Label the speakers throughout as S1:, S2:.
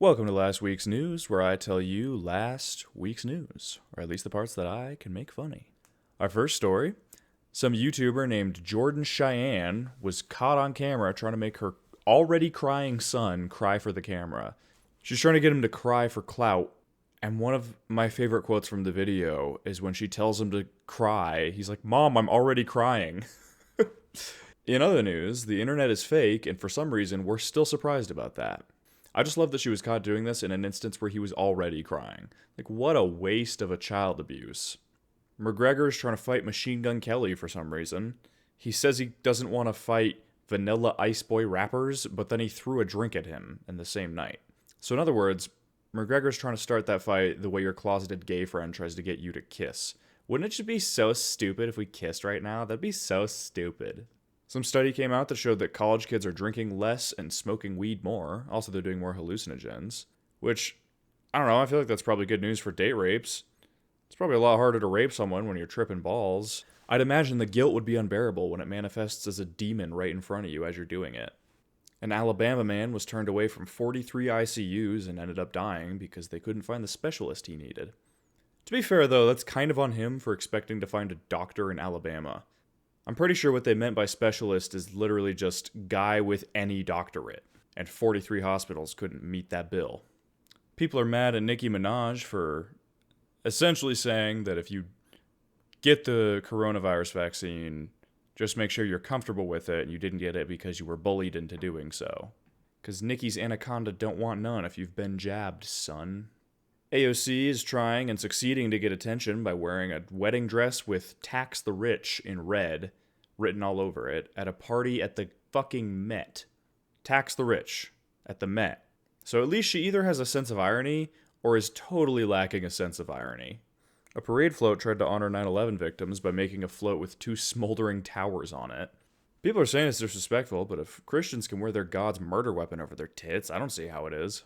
S1: Welcome to last week's news, where I tell you last week's news, or at least the parts that I can make funny. Our first story, some YouTuber named Jordan Cheyenne was caught on camera trying to make her already crying son cry for the camera. She's trying to get him to cry for clout, and one of my favorite quotes from the video is when she tells him to cry, he's like, "Mom, I'm already crying." In other news, the internet is fake, and for some reason, we're still surprised about that. I just love that she was caught doing this in an instance where he was already crying. Like, what a waste of a child abuse. McGregor is trying to fight Machine Gun Kelly for some reason. He says he doesn't want to fight Vanilla Ice Boy rappers, but then he threw a drink at him in the same night. So in other words, McGregor's trying to start that fight the way your closeted gay friend tries to get you to kiss. Wouldn't it just be so stupid if we kissed right now? That'd be so stupid. Some study came out that showed that college kids are drinking less and smoking weed more. Also, they're doing more hallucinogens. Which, I don't know, I feel like that's probably good news for date rapes. It's probably a lot harder to rape someone when you're tripping balls. I'd imagine the guilt would be unbearable when it manifests as a demon right in front of you as you're doing it. An Alabama man was turned away from 43 ICUs and ended up dying because they couldn't find the specialist he needed. To be fair, though, that's kind of on him for expecting to find a doctor in Alabama. I'm pretty sure what they meant by specialist is literally just guy with any doctorate, and 43 hospitals couldn't meet that bill. People are mad at Nikki Minaj for essentially saying that if you get the coronavirus vaccine, just make sure you're comfortable with it and you didn't get it because you were bullied into doing so. Because Nikki's anaconda don't want none if you've been jabbed, son. AOC is trying and succeeding to get attention by wearing a wedding dress with "Tax the Rich" in red written all over it at a party at the fucking Met. Tax the rich at the Met. So at least she either has a sense of irony or is totally lacking a sense of irony. A parade float tried to honor 9/11 victims by making a float with two smoldering towers on it. People are saying it's disrespectful, but if Christians can wear their God's murder weapon over their tits, I don't see how it is.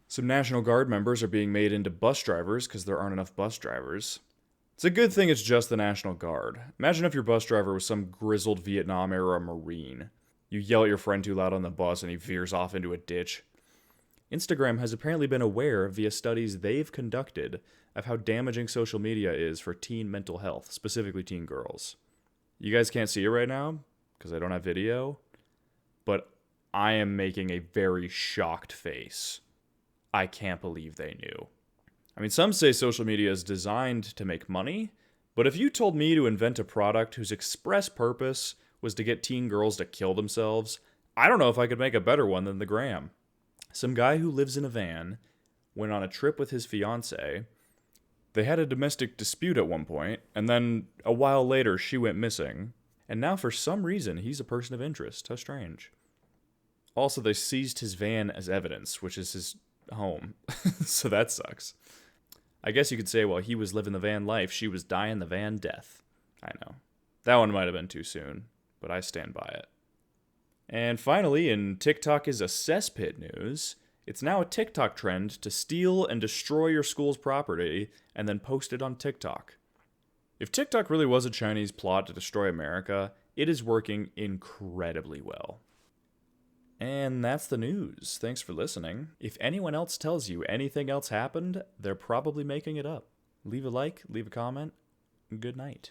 S1: Some National Guard members are being made into bus drivers because there aren't enough bus drivers. It's a good thing it's just the National Guard. Imagine if your bus driver was some grizzled Vietnam-era Marine. You yell at your friend too loud on the bus and he veers off into a ditch. Instagram has apparently been aware via studies they've conducted of how damaging social media is for teen mental health, specifically teen girls. You guys can't see it right now because I don't have video, but I am making a very shocked face. I can't believe they knew. I mean, some say social media is designed to make money, but if you told me to invent a product whose express purpose was to get teen girls to kill themselves, I don't know if I could make a better one than the gram. Some guy who lives in a van went on a trip with his fiancée. They had a domestic dispute at one point, and then a while later she went missing, and now for some reason he's a person of interest. How strange. Also, they seized his van as evidence, which is his home. So that sucks. I guess you could say while he was living the van life, she was dying the van death. I know. That one might have been too soon, but I stand by it. And finally, in TikTok is a cesspit news, it's now a TikTok trend to steal and destroy your school's property and then post it on TikTok. If TikTok really was a Chinese plot to destroy America, it is working incredibly well. And that's the news. Thanks for listening. If anyone else tells you anything else happened, they're probably making it up. Leave a like, leave a comment. Good night.